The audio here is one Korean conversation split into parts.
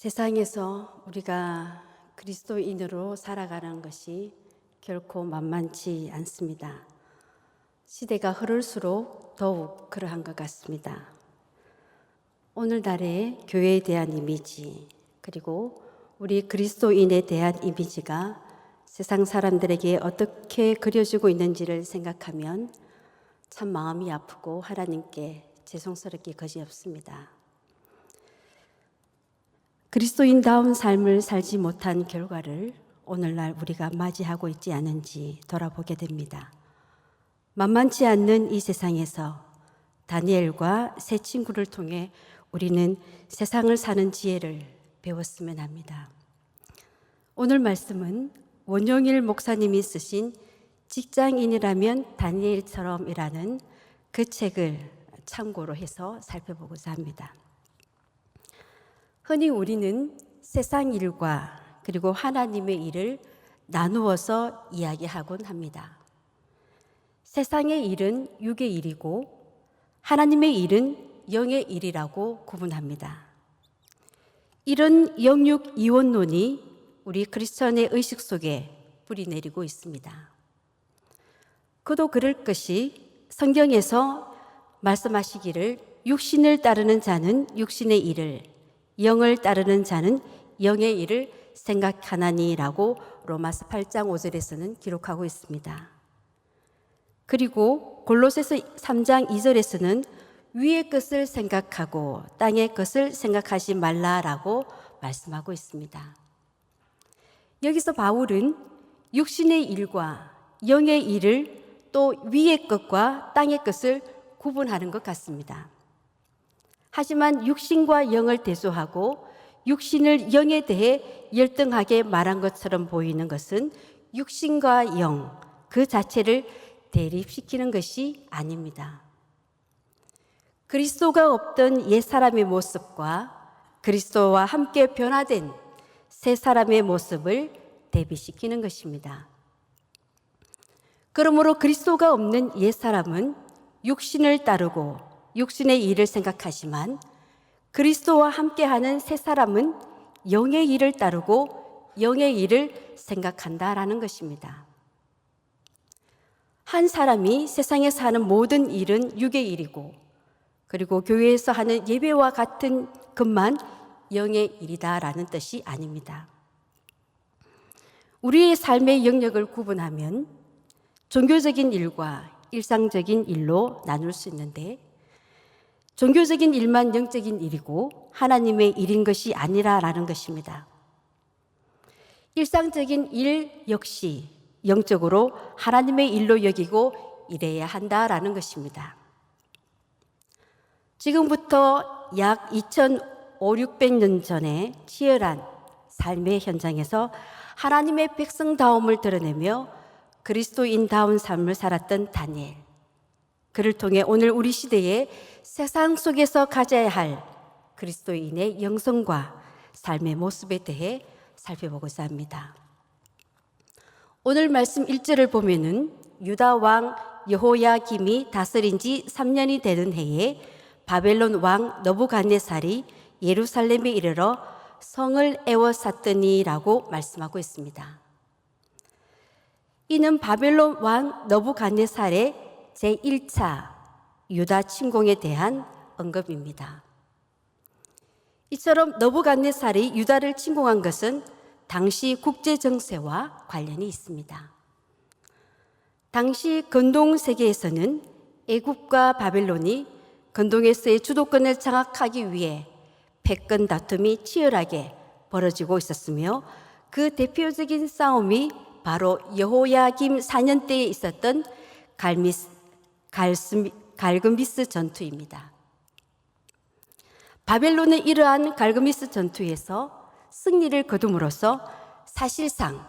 세상에서 우리가 그리스도인으로 살아가는 것이 결코 만만치 않습니다. 시대가 흐를수록 더욱 그러한 것 같습니다. 오늘날의 교회에 대한 이미지, 그리고 우리 그리스도인에 대한 이미지가 세상 사람들에게 어떻게 그려지고 있는지를 생각하면 참 마음이 아프고 하나님께 죄송스럽기 거지없습니다. 그리스도인다운 삶을 살지 못한 결과를 오늘날 우리가 맞이하고 있지 않은지 돌아보게 됩니다. 만만치 않는 이 세상에서 다니엘과 세 친구를 통해 우리는 세상을 사는 지혜를 배웠으면 합니다. 오늘 말씀은 원영일 목사님이 쓰신 직장인이라면 다니엘처럼이라는 그 책을 참고로 해서 살펴보고자 합니다. 흔히 우리는 세상 일과 그리고 하나님의 일을 나누어서 이야기하곤 합니다. 세상의 일은 육의 일이고 하나님의 일은 영의 일이라고 구분합니다. 이런 영육 이원론이 우리 크리스천의 의식 속에 뿌리 내리고 있습니다. 그도 그럴 것이 성경에서 말씀하시기를 육신을 따르는 자는 육신의 일을, 영을 따르는 자는 영의 일을 생각하나니라고 로마서 8장 5절에서는 기록하고 있습니다. 그리고 골로새서 3장 2절에서는 위의 것을 생각하고 땅의 것을 생각하지 말라라고 말씀하고 있습니다. 여기서 바울은 육신의 일과 영의 일을 또 위의 것과 땅의 것을 구분하는 것 같습니다. 하지만 육신과 영을 대조하고 육신을 영에 대해 열등하게 말한 것처럼 보이는 것은 육신과 영 그 자체를 대립시키는 것이 아닙니다. 그리스도가 없던 옛사람의 모습과 그리스도와 함께 변화된 새 사람의 모습을 대비시키는 것입니다. 그러므로 그리스도가 없는 옛사람은 육신을 따르고 육신의 일을 생각하지만 그리스도와 함께하는 새 사람은 영의 일을 따르고 영의 일을 생각한다라는 것입니다. 한 사람이 세상에서 하는 모든 일은 육의 일이고 그리고 교회에서 하는 예배와 같은 것만 영의 일이다라는 뜻이 아닙니다. 우리의 삶의 영역을 구분하면 종교적인 일과 일상적인 일로 나눌 수 있는데 종교적인 일만 영적인 일이고 하나님의 일인 것이 아니라라는 것입니다. 일상적인 일 역시 영적으로 하나님의 일로 여기고 일해야 한다라는 것입니다. 지금부터 약 2,500~600년 전에 치열한 삶의 현장에서 하나님의 백성다움을 드러내며 그리스도인다운 삶을 살았던 다니엘, 그를 통해 오늘 우리 시대에 세상 속에서 가져야 할 그리스도인의 영성과 삶의 모습에 대해 살펴보고자 합니다. 오늘 말씀 1절을 보면은 유다 왕 여호야김이 다스린 지 3년이 되는 해에 바벨론 왕 느부갓네살이 예루살렘에 이르러 성을 에워쌌더니라고 말씀하고 있습니다. 이는 바벨론 왕 느부갓네살의 제1차 유다 침공에 대한 언급입니다. 이처럼 느부갓네살이 유다를 침공한 것은 당시 국제 정세와 관련이 있습니다. 당시 근동 세계에서는 애굽과 바벨론이 근동에서의 주도권을 장악하기 위해 패권 다툼이 치열하게 벌어지고 있었으며 그 대표적인 싸움이 바로 여호야김 4년 때에 있었던 갈그미스 전투입니다. 바벨론의 이러한 갈그미스 전투에서 승리를 거둠으로써 사실상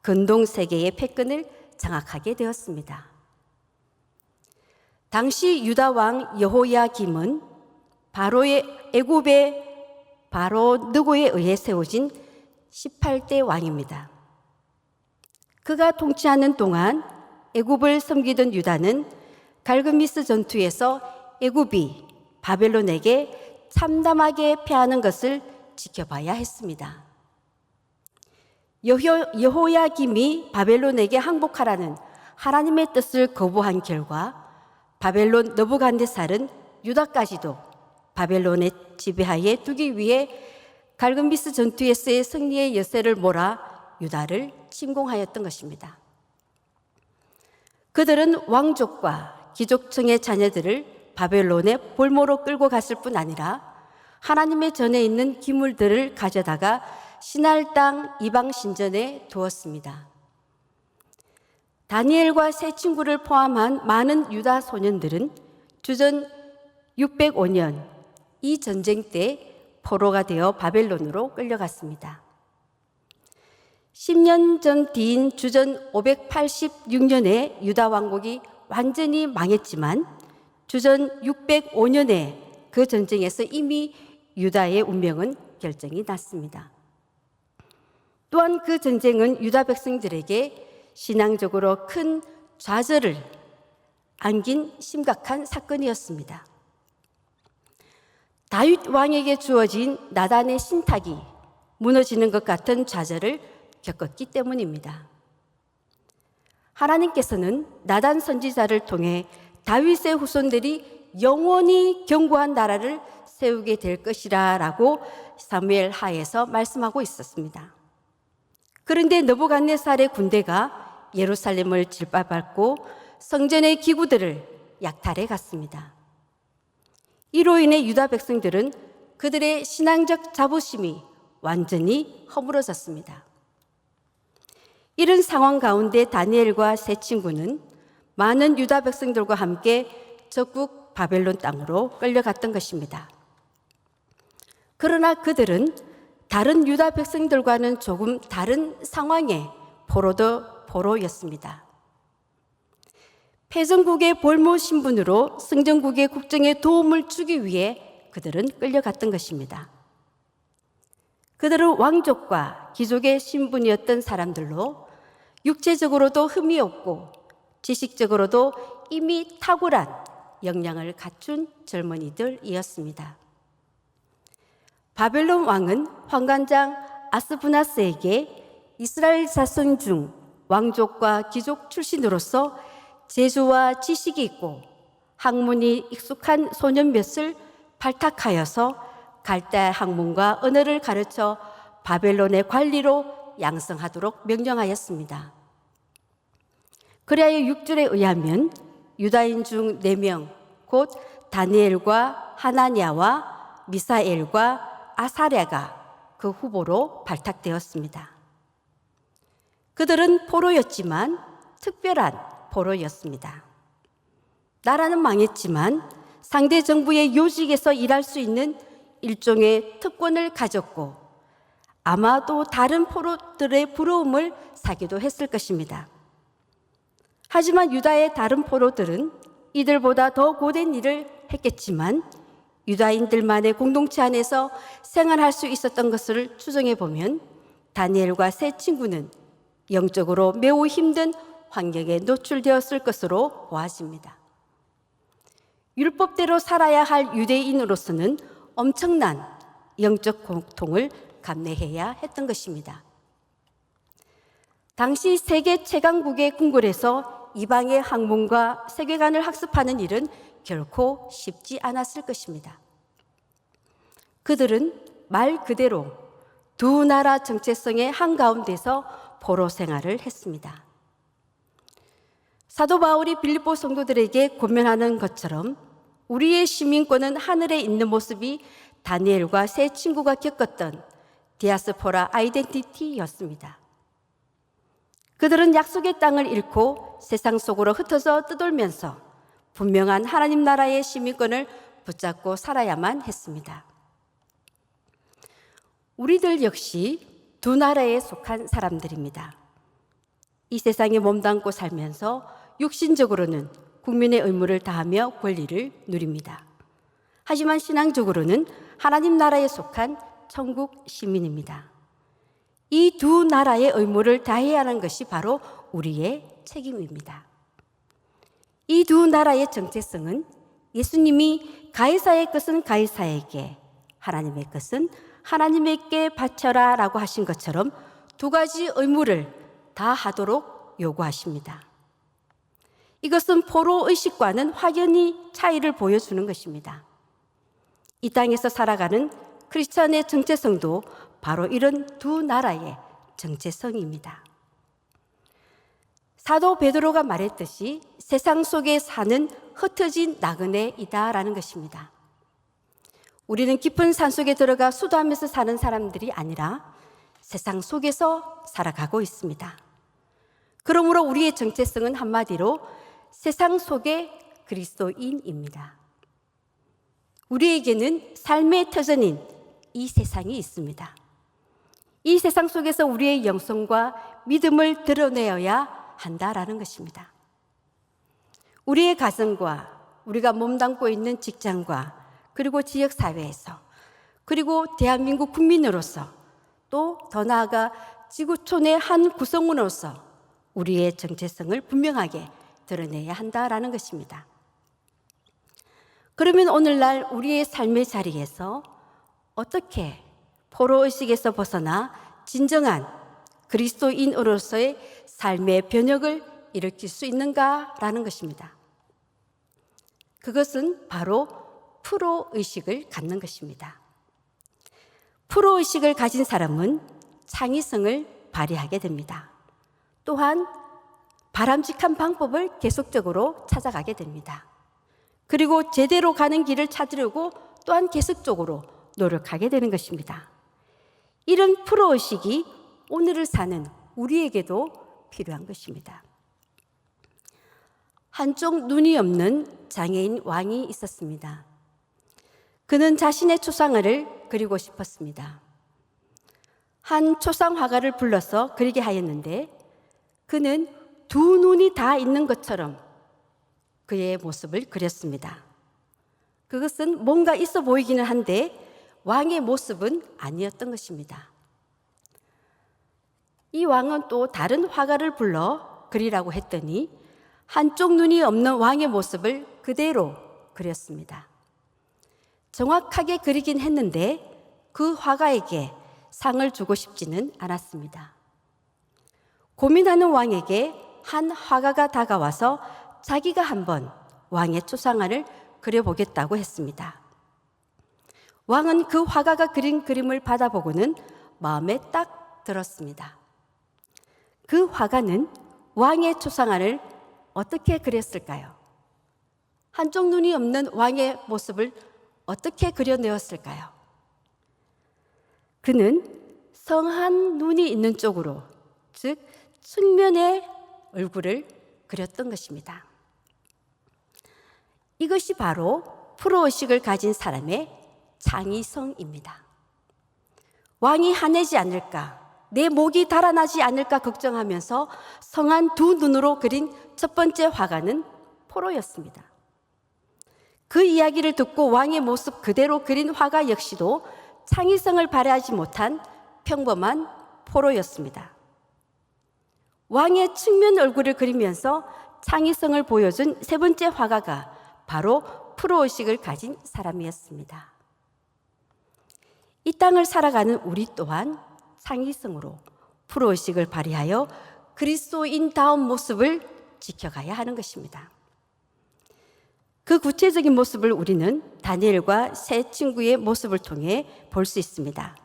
근동 세계의 패권을 장악하게 되었습니다. 당시 유다 왕 여호야김은 애굽의 바로 느고에 의해 세워진 18대 왕입니다. 그가 통치하는 동안 애굽을 섬기던 유다는 갈그미스 전투에서 애굽이 바벨론에게 참담하게 패하는 것을 지켜봐야 했습니다. 여호야김이 바벨론에게 항복하라는 하나님의 뜻을 거부한 결과 바벨론 느부갓네살은 유다까지도 바벨론의 지배하에 두기 위해 갈그미스 전투에서의 승리의 여세를 몰아 유다를 침공하였던 것입니다. 그들은 왕족과 귀족층의 자녀들을 바벨론의 볼모로 끌고 갔을 뿐 아니라 하나님의 전에 있는 기물들을 가져다가 신할 땅 이방 신전에 두었습니다. 다니엘과 세 친구를 포함한 많은 유다 소년들은 주전 605년 이 전쟁 때 포로가 되어 바벨론으로 끌려갔습니다. 10년 전 뒤인 주전 586년에 유다 왕국이 완전히 망했지만 주전 605년에 그 전쟁에서 이미 유다의 운명은 결정이 났습니다. 또한 그 전쟁은 유다 백성들에게 신앙적으로 큰 좌절을 안긴 심각한 사건이었습니다. 다윗 왕에게 주어진 나단의 신탁이 무너지는 것 같은 좌절을 겪었기 때문입니다. 하나님께서는 나단 선지자를 통해 다윗의 후손들이 영원히 견고한 나라를 세우게 될 것이라 라고 사무엘 하에서 말씀하고 있었습니다. 그런데 느부갓네살의 군대가 예루살렘을 질밟았고 성전의 기구들을 약탈해 갔습니다. 이로 인해 유다 백성들은 그들의 신앙적 자부심이 완전히 허물어졌습니다. 이런 상황 가운데 다니엘과 세 친구는 많은 유다 백성들과 함께 적국 바벨론 땅으로 끌려갔던 것입니다. 그러나 그들은 다른 유다 백성들과는 조금 다른 상황의 포로였습니다. 패전국의 볼모 신분으로 승전국의 국정에 도움을 주기 위해 그들은 끌려갔던 것입니다. 그들은 왕족과 귀족의 신분이었던 사람들로 육체적으로도 흠이 없고 지식적으로도 이미 탁월한 역량을 갖춘 젊은이들이었습니다. 바벨론 왕은 환관장 아스부나스에게 이스라엘 자손 중 왕족과 귀족 출신으로서 재주와 지식이 있고 학문이 익숙한 소년 몇을 발탁하여서 갈대 학문과 언어를 가르쳐 바벨론의 관리로 양성하도록 명령하였습니다. 그리하여 6절에 의하면 유다인 중 4명 곧 다니엘과 하나니아와 미사엘과 아사랴가 그 후보로 발탁되었습니다. 그들은 포로였지만 특별한 포로였습니다. 나라는 망했지만 상대 정부의 요직에서 일할 수 있는 일종의 특권을 가졌고 아마도 다른 포로들의 부러움을 사기도 했을 것입니다. 하지만 유다의 다른 포로들은 이들보다 더 고된 일을 했겠지만 유다인들만의 공동체 안에서 생활할 수 있었던 것을 추정해 보면 다니엘과 세 친구는 영적으로 매우 힘든 환경에 노출되었을 것으로 보아집니다. 율법대로 살아야 할 유대인으로서는 엄청난 영적 고통을 감내해야 했던 것입니다. 당시 세계 최강국의 궁궐에서 이방의 학문과 세계관을 학습하는 일은 결코 쉽지 않았을 것입니다. 그들은 말 그대로 두 나라 정체성의 한가운데서 포로 생활을 했습니다. 사도 바울이 빌립보 성도들에게 권면하는 것처럼 우리의 시민권은 하늘에 있는 모습이 다니엘과 세 친구가 겪었던 디아스포라 아이덴티티였습니다. 그들은 약속의 땅을 잃고 세상 속으로 흩어져 떠돌면서 분명한 하나님 나라의 시민권을 붙잡고 살아야만 했습니다. 우리들 역시 두 나라에 속한 사람들입니다. 이 세상에 몸담고 살면서 육신적으로는 국민의 의무를 다하며 권리를 누립니다. 하지만 신앙적으로는 하나님 나라에 속한 천국 시민입니다. 이 두 나라의 의무를 다해야 하는 것이 바로 우리의 책임입니다. 이 두 나라의 정체성은 예수님이 가이사의 것은 가이사에게, 하나님의 것은 하나님께 바쳐라 라고 하신 것처럼 두 가지 의무를 다 하도록 요구하십니다. 이것은 포로의식과는 확연히 차이를 보여주는 것입니다. 이 땅에서 살아가는 크리스천의 정체성도 바로 이런 두 나라의 정체성입니다. 사도 베드로가 말했듯이 세상 속에 사는 흩어진 나그네이다라는 것입니다. 우리는 깊은 산속에 들어가 수도하면서 사는 사람들이 아니라 세상 속에서 살아가고 있습니다. 그러므로 우리의 정체성은 한마디로 세상 속의 그리스도인입니다. 우리에게는 삶의 터전인 이 세상이 있습니다. 이 세상 속에서 우리의 영성과 믿음을 드러내어야 한다라는 것입니다. 우리의 가정과 우리가 몸담고 있는 직장과 그리고 지역사회에서 그리고 대한민국 국민으로서 또 더 나아가 지구촌의 한 구성원으로서 우리의 정체성을 분명하게 드러내야 한다라는 것입니다. 그러면 오늘날 우리의 삶의 자리에서 어떻게 포로의식에서 벗어나 진정한 그리스도인으로서의 삶의 변혁을 일으킬 수 있는가라는 것입니다. 그것은 바로 프로의식을 갖는 것입니다. 프로의식을 가진 사람은 창의성을 발휘하게 됩니다. 또한 바람직한 방법을 계속적으로 찾아가게 됩니다. 그리고 제대로 가는 길을 찾으려고 또한 계속적으로 노력하게 되는 것입니다. 이런 프로의식이 오늘을 사는 우리에게도 필요한 것입니다. 한쪽 눈이 없는 장애인 왕이 있었습니다. 그는 자신의 초상화를 그리고 싶었습니다. 한 초상 화가를 불러서 그리게 하였는데 그는 두 눈이 다 있는 것처럼 그의 모습을 그렸습니다. 그것은 뭔가 있어 보이기는 한데 왕의 모습은 아니었던 것입니다. 이 왕은 또 다른 화가를 불러 그리라고 했더니 한쪽 눈이 없는 왕의 모습을 그대로 그렸습니다. 정확하게 그리긴 했는데 그 화가에게 상을 주고 싶지는 않았습니다. 고민하는 왕에게 한 화가가 다가와서 자기가 한번 왕의 초상화를 그려보겠다고 했습니다. 왕은 그 화가가 그린 그림을 받아보고는 마음에 딱 들었습니다. 그 화가는 왕의 초상화를 어떻게 그렸을까요? 한쪽 눈이 없는 왕의 모습을 어떻게 그려내었을까요? 그는 성한 눈이 있는 쪽으로, 즉 측면의 얼굴을 그렸던 것입니다. 이것이 바로 프로의식을 가진 사람의 창의성입니다. 왕이 화내지 않을까, 내 목이 달아나지 않을까 걱정하면서 성한 두 눈으로 그린 첫 번째 화가는 포로였습니다. 그 이야기를 듣고 왕의 모습 그대로 그린 화가 역시도 창의성을 발휘하지 못한 평범한 포로였습니다. 왕의 측면 얼굴을 그리면서 창의성을 보여준 세 번째 화가가 바로 프로의식을 가진 사람이었습니다. 이 땅을 살아가는 우리 또한 창의성으로 프로의식을 발휘하여 그리스도인다운 모습을 지켜가야 하는 것입니다. 그 구체적인 모습을 우리는 다니엘과 세 친구의 모습을 통해 볼 수 있습니다.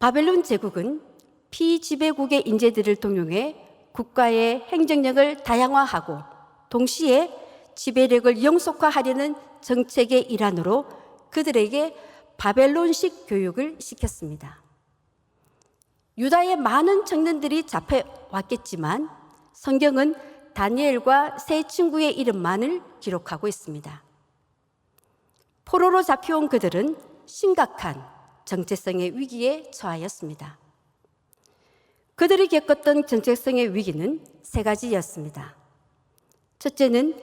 바벨론 제국은 피지배국의 인재들을 동용해 국가의 행정력을 다양화하고 동시에 지배력을 영속화하려는 정책의 일환으로 그들에게 바벨론식 교육을 시켰습니다. 유다의 많은 청년들이 잡혀왔겠지만 성경은 다니엘과 세 친구의 이름만을 기록하고 있습니다. 포로로 잡혀온 그들은 심각한 정체성의 위기에 처하였습니다. 그들이 겪었던 정체성의 위기는 세 가지였습니다. 첫째는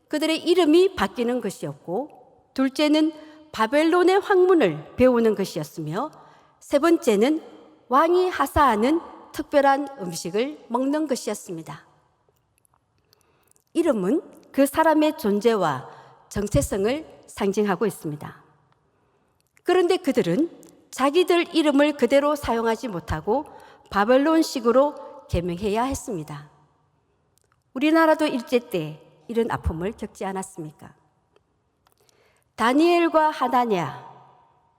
그들의 이름이 바뀌는 것이었고, 둘째는 바벨론의 학문을 배우는 것이었으며, 세 번째는 왕이 하사하는 특별한 음식을 먹는 것이었습니다. 이름은 그 사람의 존재와 정체성을 상징하고 있습니다. 그런데 그들은 자기들 이름을 그대로 사용하지 못하고 바벨론식으로 개명해야 했습니다. 우리나라도 일제 때 이런 아픔을 겪지 않았습니까? 다니엘과 하나냐,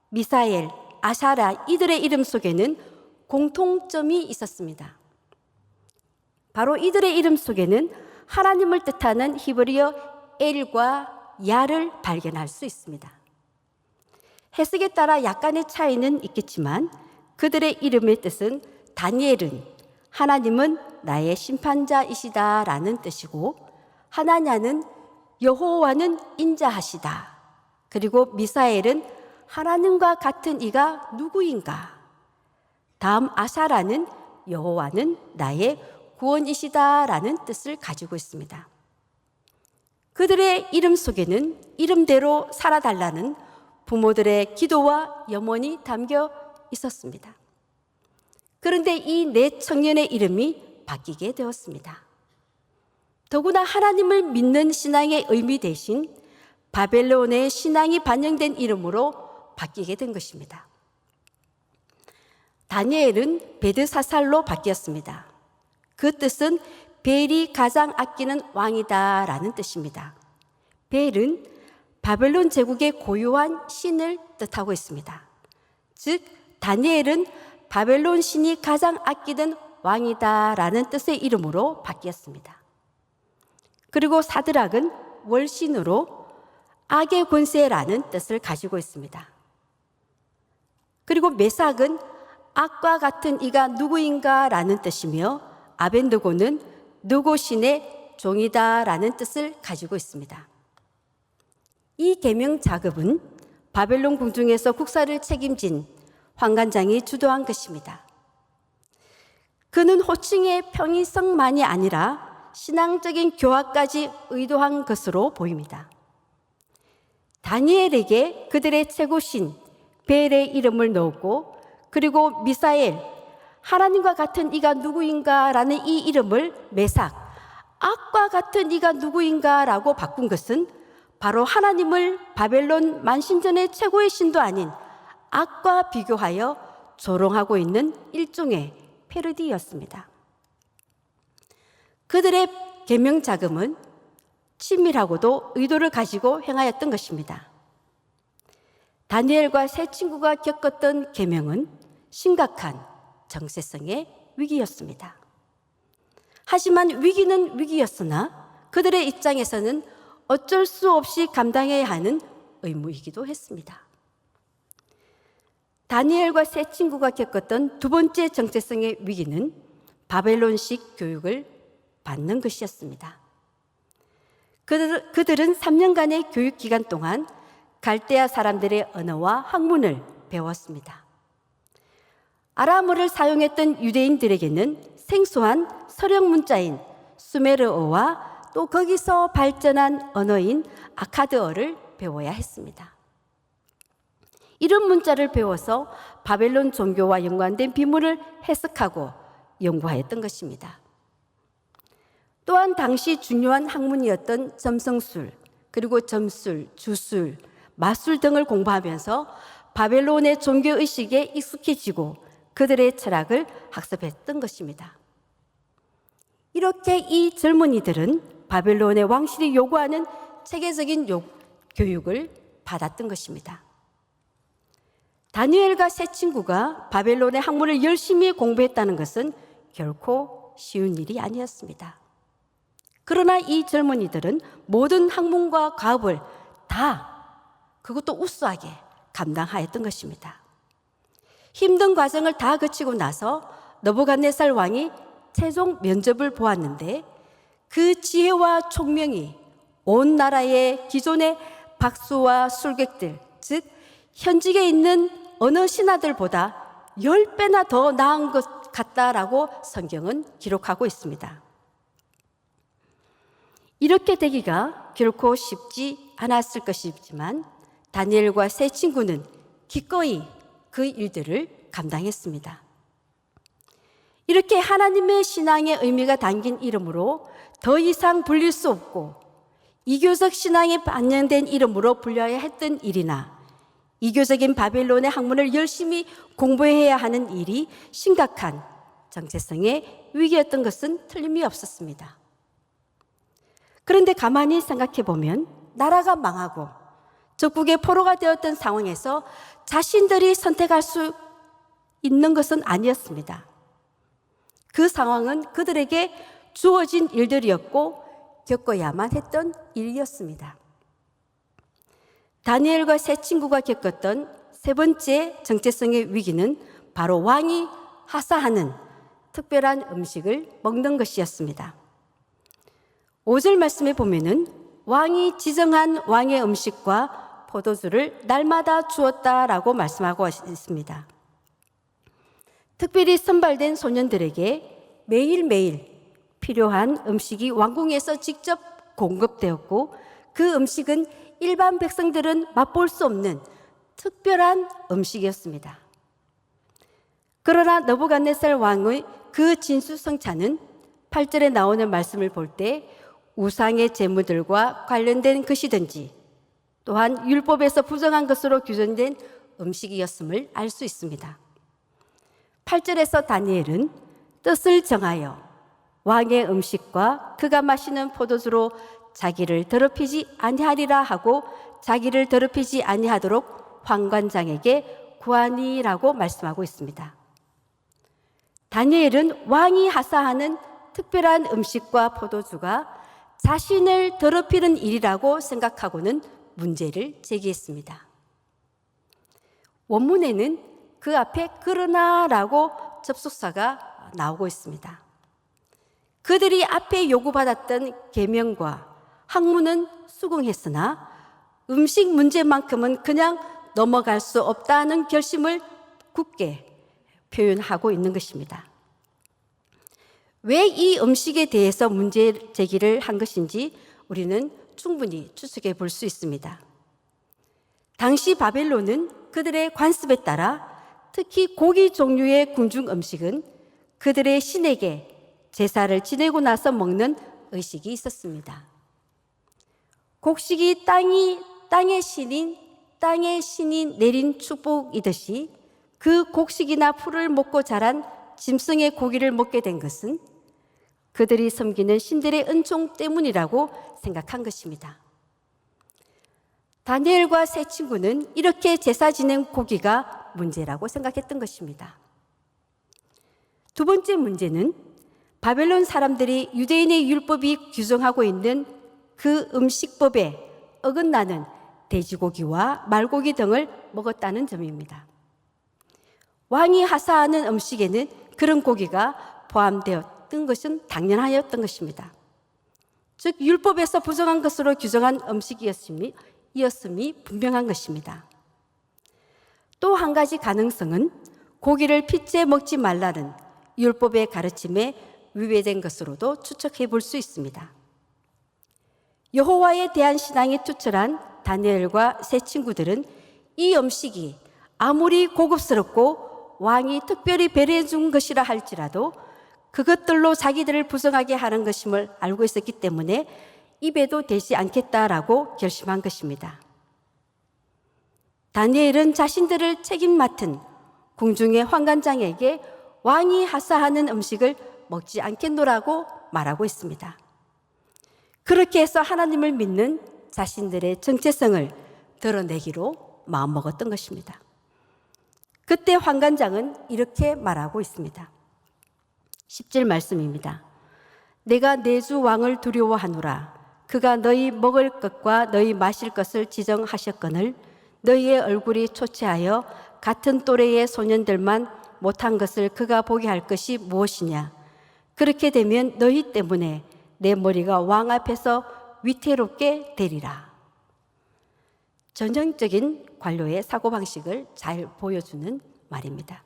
미사엘, 아샤라 이들의 이름 속에는 공통점이 있었습니다. 바로 이들의 이름 속에는 하나님을 뜻하는 히브리어 엘과 야를 발견할 수 있습니다. 해석에 따라 약간의 차이는 있겠지만 그들의 이름의 뜻은 다니엘은 하나님은 나의 심판자이시다라는 뜻이고, 하나냐는 여호와는 인자하시다, 그리고 미사엘은 하나님과 같은 이가 누구인가, 다음 아사라는 여호와는 나의 구원이시다라는 뜻을 가지고 있습니다. 그들의 이름 속에는 이름대로 살아달라는 부모들의 기도와 염원이 담겨 있었습니다. 그런데 이 네 청년의 이름이 바뀌게 되었습니다. 더구나 하나님을 믿는 신앙의 의미 대신 바벨론의 신앙이 반영된 이름으로 바뀌게 된 것입니다. 다니엘은 베드사살로 바뀌었습니다. 그 뜻은 벨이 가장 아끼는 왕이다라는 뜻입니다. 벨은 바벨론 제국의 고유한 신을 뜻하고 있습니다. 즉 다니엘은 바벨론 신이 가장 아끼던 왕이다라는 뜻의 이름으로 바뀌었습니다. 그리고 사드락은 월신으로 악의 권세라는 뜻을 가지고 있습니다. 그리고 메삭은 악과 같은 이가 누구인가라는 뜻이며, 아벤느고는 느고신의 종이다라는 뜻을 가지고 있습니다. 이 계명 작업은 바벨론 궁중에서 국사를 책임진 환관장이 주도한 것입니다. 그는 호칭의 평이성만이 아니라 신앙적인 교화까지 의도한 것으로 보입니다. 다니엘에게 그들의 최고신 벨의 이름을 넣었고, 그리고 미사엘, 하나님과 같은 이가 누구인가라는 이 이름을 메삭, 악과 같은 이가 누구인가라고 바꾼 것은 바로 하나님을 바벨론 만신전의 최고의 신도 아닌 악과 비교하여 조롱하고 있는 일종의 패러디였습니다. 그들의 계명 자금은 친밀하고도 의도를 가지고 행하였던 것입니다. 다니엘과 세 친구가 겪었던 계명은 심각한 정체성의 위기였습니다. 하지만 위기는 위기였으나 그들의 입장에서는 어쩔 수 없이 감당해야 하는 의무이기도 했습니다. 다니엘과 세 친구가 겪었던 두 번째 정체성의 위기는 바벨론식 교육을 받는 것이었습니다. 그들은 3년간의 교육 기간 동안 갈대아 사람들의 언어와 학문을 배웠습니다. 아람어를 사용했던 유대인들에게는 생소한 서령 문자인 수메르어와 또 거기서 발전한 언어인 아카드어를 배워야 했습니다. 이런 문자를 배워서 바벨론 종교와 연관된 비문을 해석하고 연구하였던 것입니다. 또한 당시 중요한 학문이었던 점성술, 그리고 점술, 주술, 마술 등을 공부하면서 바벨론의 종교의식에 익숙해지고 그들의 철학을 학습했던 것입니다. 이렇게 이 젊은이들은 바벨론의 왕실이 요구하는 체계적인 교육을 받았던 것입니다. 다니엘과 세 친구가 바벨론의 학문을 열심히 공부했다는 것은 결코 쉬운 일이 아니었습니다. 그러나 이 젊은이들은 모든 학문과 과업을 다, 그것도 우수하게 감당하였던 것입니다. 힘든 과정을 다 거치고 나서 느부갓네살 왕이 최종 면접을 보았는데 그 지혜와 총명이 온 나라의 기존의 박수와 술객들, 즉 현직에 있는 어느 신하들보다 10배나 더 나은 것 같다라고 성경은 기록하고 있습니다. 이렇게 되기가 결코 쉽지 않았을 것이지만 다니엘과 세 친구는 기꺼이 그 일들을 감당했습니다. 이렇게 하나님의 신앙의 의미가 담긴 이름으로 더 이상 불릴 수 없고 이교적 신앙에 반영된 이름으로 불려야 했던 일이나 이교적인 바벨론의 학문을 열심히 공부해야 하는 일이 심각한 정체성의 위기였던 것은 틀림이 없었습니다. 그런데 가만히 생각해 보면 나라가 망하고 적국의 포로가 되었던 상황에서 자신들이 선택할 수 있는 것은 아니었습니다. 그 상황은 그들에게 주어진 일들이었고 겪어야만 했던 일이었습니다. 다니엘과 세 친구가 겪었던 세 번째 정체성의 위기는 바로 왕이 하사하는 특별한 음식을 먹는 것이었습니다. 5절 말씀에 보면은 왕이 지정한 왕의 음식과 포도주를 날마다 주었다라고 말씀하고 있습니다. 특별히 선발된 소년들에게 매일매일 필요한 음식이 왕궁에서 직접 공급되었고 그 음식은 일반 백성들은 맛볼 수 없는 특별한 음식이었습니다. 그러나 느부갓네살 왕의 그 진수성찬은 8절에 나오는 말씀을 볼 때 우상의 제물들과 관련된 것이든지 또한 율법에서 부정한 것으로 규정된 음식이었음을 알 수 있습니다. 8절에서 다니엘은 뜻을 정하여 왕의 음식과 그가 마시는 포도주로 자기를 더럽히지 아니하리라 하고 자기를 더럽히지 아니하도록 환관장에게 구하니라고 말씀하고 있습니다. 다니엘은 왕이 하사하는 특별한 음식과 포도주가 자신을 더럽히는 일이라고 생각하고는 문제를 제기했습니다. 원문에는 그 앞에 그러나라고 접속사가 나오고 있습니다. 그들이 앞에 요구받았던 계명과 학문은 수긍했으나 음식 문제만큼은 그냥 넘어갈 수 없다는 결심을 굳게 표현하고 있는 것입니다. 왜 이 음식에 대해서 문제 제기를 한 것인지 우리는 충분히 추측해 볼 수 있습니다. 당시 바벨론은 그들의 관습에 따라 특히 고기 종류의 궁중 음식은 그들의 신에게 제사를 지내고 나서 먹는 의식이 있었습니다. 곡식이 땅의 신이 내린 축복이듯이 그 곡식이나 풀을 먹고 자란 짐승의 고기를 먹게 된 것은 그들이 섬기는 신들의 은총 때문이라고 생각한 것입니다. 다니엘과 세 친구는 이렇게 제사 지낸 고기가 문제라고 생각했던 것입니다. 두 번째 문제는 바벨론 사람들이 유대인의 율법이 규정하고 있는 그 음식법에 어긋나는 돼지고기와 말고기 등을 먹었다는 점입니다. 왕이 하사하는 음식에는 그런 고기가 포함되었던 것은 당연하였던 것입니다. 즉 율법에서 부정한 것으로 규정한 음식이었음이 분명한 것입니다. 또 한 가지 가능성은 고기를 핏째 먹지 말라는 율법의 가르침에 위배된 것으로도 추측해 볼 수 있습니다. 여호와에 대한 신앙이 투철한 다니엘과 세 친구들은 이 음식이 아무리 고급스럽고 왕이 특별히 배려해 준 것이라 할지라도 그것들로 자기들을 부정하게 하는 것임을 알고 있었기 때문에 입에도 대지 않겠다라고 결심한 것입니다. 다니엘은 자신들을 책임 맡은 궁중의 환관장에게 왕이 하사하는 음식을 먹지 않겠노라고 말하고 있습니다. 그렇게 해서 하나님을 믿는 자신들의 정체성을 드러내기로 마음먹었던 것입니다. 그때 환관장은 이렇게 말하고 있습니다. 10절 말씀입니다. 내가 내 주 왕을 두려워하노라. 그가 너희 먹을 것과 너희 마실 것을 지정하셨거늘 너희의 얼굴이 초췌하여 같은 또래의 소년들만 못한 것을 그가 보게 할 것이 무엇이냐. 그렇게 되면 너희 때문에 내 머리가 왕 앞에서 위태롭게 되리라. 전형적인 관료의 사고방식을 잘 보여주는 말입니다.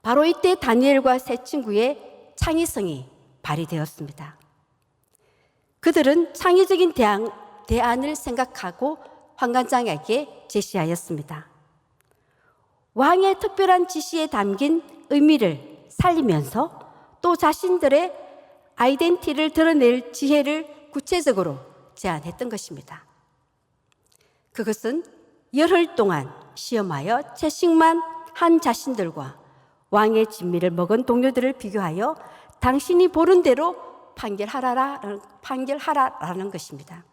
바로 이때 다니엘과 세 친구의 창의성이 발휘되었습니다. 그들은 창의적인 대안을 생각하고 환관장에게 제시하였습니다. 왕의 특별한 지시에 담긴 의미를 살리면서 또 자신들의 아이덴티티를 드러낼 지혜를 구체적으로 제안했던 것입니다. 그것은 열흘 동안 시험하여 채식만 한 자신들과 왕의 진미를 먹은 동료들을 비교하여 당신이 보는 대로 판결하라라는 것입니다.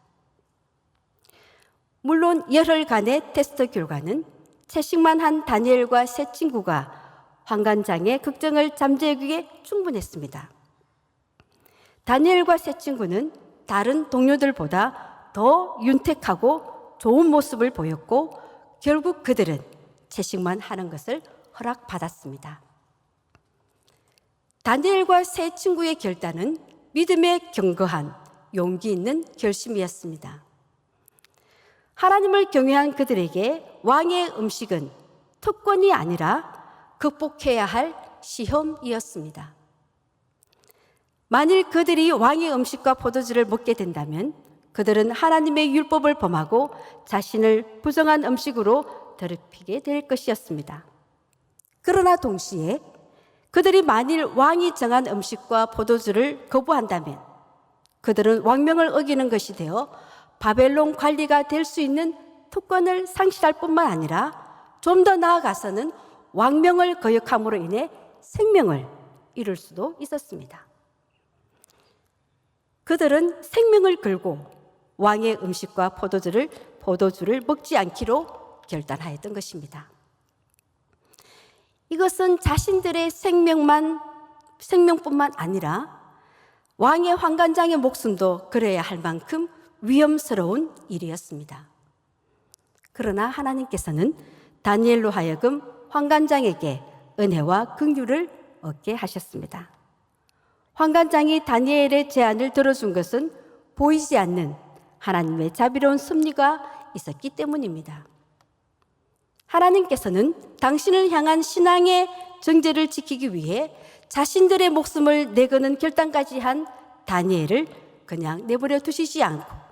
물론 열흘간의 테스트 결과는 채식만 한 다니엘과 세 친구가 환관장의 걱정을 잠재우기에 충분했습니다. 다니엘과 세 친구는 다른 동료들보다 더 윤택하고 좋은 모습을 보였고 결국 그들은 채식만 하는 것을 허락받았습니다. 다니엘과 세 친구의 결단은 믿음에 견고한 용기 있는 결심이었습니다. 하나님을 경외한 그들에게 왕의 음식은 특권이 아니라 극복해야 할 시험이었습니다. 만일 그들이 왕의 음식과 포도주를 먹게 된다면 그들은 하나님의 율법을 범하고 자신을 부정한 음식으로 더럽히게 될 것이었습니다. 그러나 동시에 그들이 만일 왕이 정한 음식과 포도주를 거부한다면 그들은 왕명을 어기는 것이 되어 바벨론 관리가 될 수 있는 특권을 상실할 뿐만 아니라 좀 더 나아가서는 왕명을 거역함으로 인해 생명을 잃을 수도 있었습니다. 그들은 생명을 걸고 왕의 음식과 포도주를 먹지 않기로 결단하였던 것입니다. 이것은 자신들의 생명뿐만 아니라 왕의 환관장의 목숨도 걸어야 할 만큼 위험스러운 일이었습니다. 그러나 하나님께서는 다니엘로 하여금 환관장에게 은혜와 긍휼을 얻게 하셨습니다. 환관장이 다니엘의 제안을 들어준 것은 보이지 않는 하나님의 자비로운 섭리가 있었기 때문입니다. 하나님께서는 당신을 향한 신앙의 정죄를 지키기 위해 자신들의 목숨을 내거는 결단까지 한 다니엘을 그냥 내버려 두시지 않고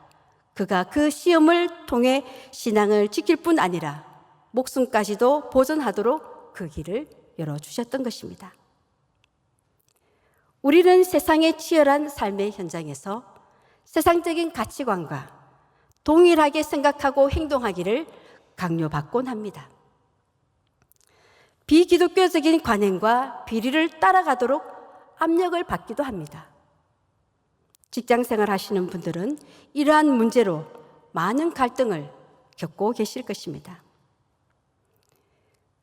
그가 그 시험을 통해 신앙을 지킬 뿐 아니라 목숨까지도 보존하도록 그 길을 열어주셨던 것입니다. 우리는 세상의 치열한 삶의 현장에서 세상적인 가치관과 동일하게 생각하고 행동하기를 강요받곤 합니다. 비기독교적인 관행과 비리를 따라가도록 압력을 받기도 합니다. 직장생활 하시는 분들은 이러한 문제로 많은 갈등을 겪고 계실 것입니다.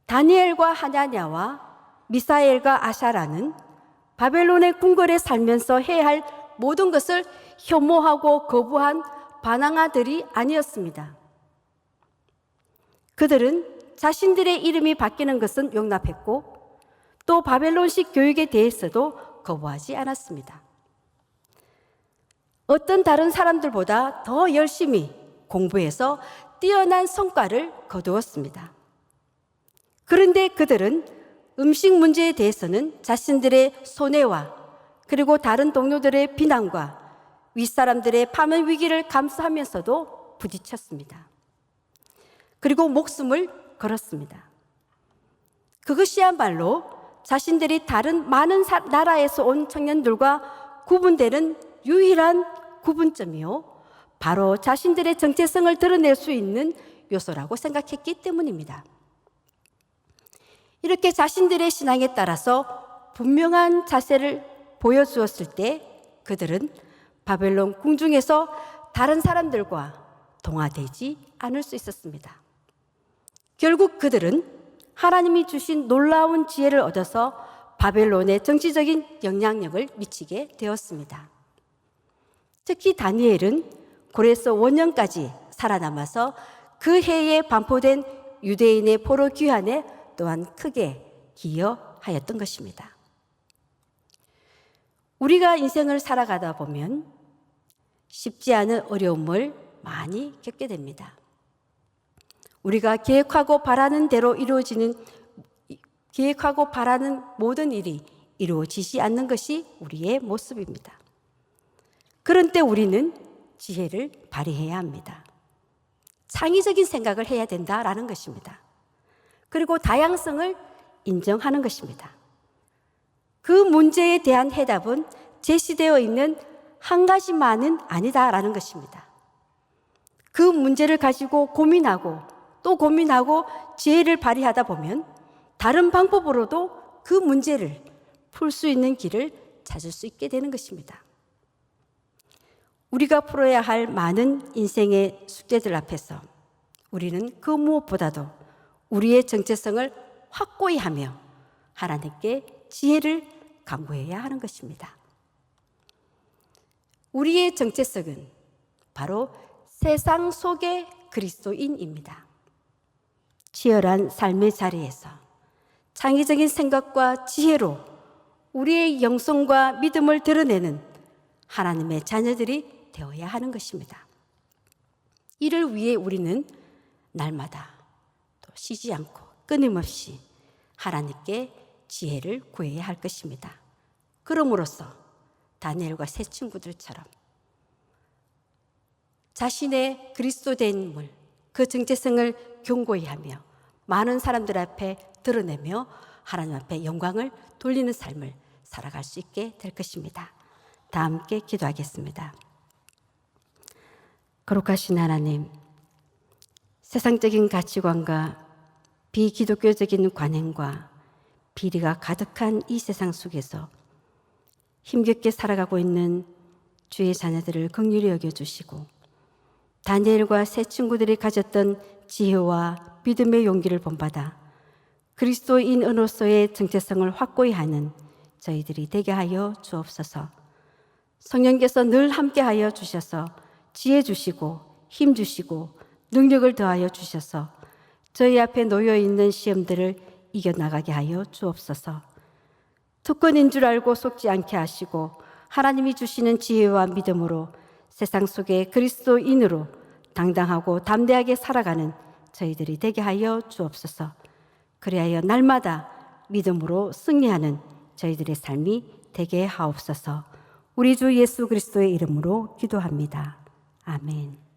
다니엘과 하나냐와 미사엘과 아샤라는 바벨론의 궁궐에 살면서 해야 할 모든 것을 혐오하고 거부한 반항아들이 아니었습니다. 그들은 자신들의 이름이 바뀌는 것은 용납했고 또 바벨론식 교육에 대해서도 거부하지 않았습니다. 어떤 다른 사람들보다 더 열심히 공부해서 뛰어난 성과를 거두었습니다. 그런데 그들은 음식 문제에 대해서는 자신들의 손해와 그리고 다른 동료들의 비난과 윗사람들의 파면 위기를 감수하면서도 부딪혔습니다. 그리고 목숨을 걸었습니다. 그것이야말로 자신들이 다른 많은 나라에서 온 청년들과 구분되는 유일한 구분점이요, 바로 자신들의 정체성을 드러낼 수 있는 요소라고 생각했기 때문입니다. 이렇게 자신들의 신앙에 따라서 분명한 자세를 보여주었을 때 그들은 바벨론 궁중에서 다른 사람들과 동화되지 않을 수 있었습니다. 결국 그들은 하나님이 주신 놀라운 지혜를 얻어서 바벨론의 정치적인 영향력을 미치게 되었습니다. 특히 다니엘은 고레스 원년까지 살아남아서 그 해에 반포된 유대인의 포로 귀환에 또한 크게 기여하였던 것입니다. 우리가 인생을 살아가다 보면 쉽지 않은 어려움을 많이 겪게 됩니다. 우리가 계획하고 바라는 모든 일이 이루어지지 않는 것이 우리의 모습입니다. 그런 때 우리는 지혜를 발휘해야 합니다. 창의적인 생각을 해야 된다라는 것입니다. 그리고 다양성을 인정하는 것입니다. 그 문제에 대한 해답은 제시되어 있는 한 가지만은 아니다라는 것입니다. 그 문제를 가지고 고민하고 또 고민하고 지혜를 발휘하다 보면 다른 방법으로도 그 문제를 풀 수 있는 길을 찾을 수 있게 되는 것입니다. 우리가 풀어야 할 많은 인생의 숙제들 앞에서 우리는 그 무엇보다도 우리의 정체성을 확고히 하며 하나님께 지혜를 간구해야 하는 것입니다. 우리의 정체성은 바로 세상 속의 그리스도인입니다. 치열한 삶의 자리에서 창의적인 생각과 지혜로 우리의 영성과 믿음을 드러내는 하나님의 자녀들이 되어야 하는 것입니다. 이를 위해 우리는 날마다 또 쉬지 않고 끊임없이 하나님께 지혜를 구해야 할 것입니다. 그럼으로써 다니엘과 세 친구들처럼 자신의 그리스도된 인물, 그 정체성을 견고히 하며 많은 사람들 앞에 드러내며 하나님 앞에 영광을 돌리는 삶을 살아갈 수 있게 될 것입니다. 다 함께 기도하겠습니다. 거룩하신 하나님, 세상적인 가치관과 비기독교적인 관행과 비리가 가득한 이 세상 속에서 힘겹게 살아가고 있는 주의 자녀들을 긍휼히 여겨주시고 다니엘과 세 친구들이 가졌던 지혜와 믿음의 용기를 본받아 그리스도인으로서의 정체성을 확고히 하는 저희들이 되게 하여 주옵소서. 성령께서 늘 함께하여 주셔서 지혜 주시고 힘 주시고 능력을 더하여 주셔서 저희 앞에 놓여 있는 시험들을 이겨나가게 하여 주옵소서. 특권인 줄 알고 속지 않게 하시고 하나님이 주시는 지혜와 믿음으로 세상 속에 그리스도인으로 당당하고 담대하게 살아가는 저희들이 되게 하여 주옵소서. 그리하여 날마다 믿음으로 승리하는 저희들의 삶이 되게 하옵소서. 우리 주 예수 그리스도의 이름으로 기도합니다. 아멘.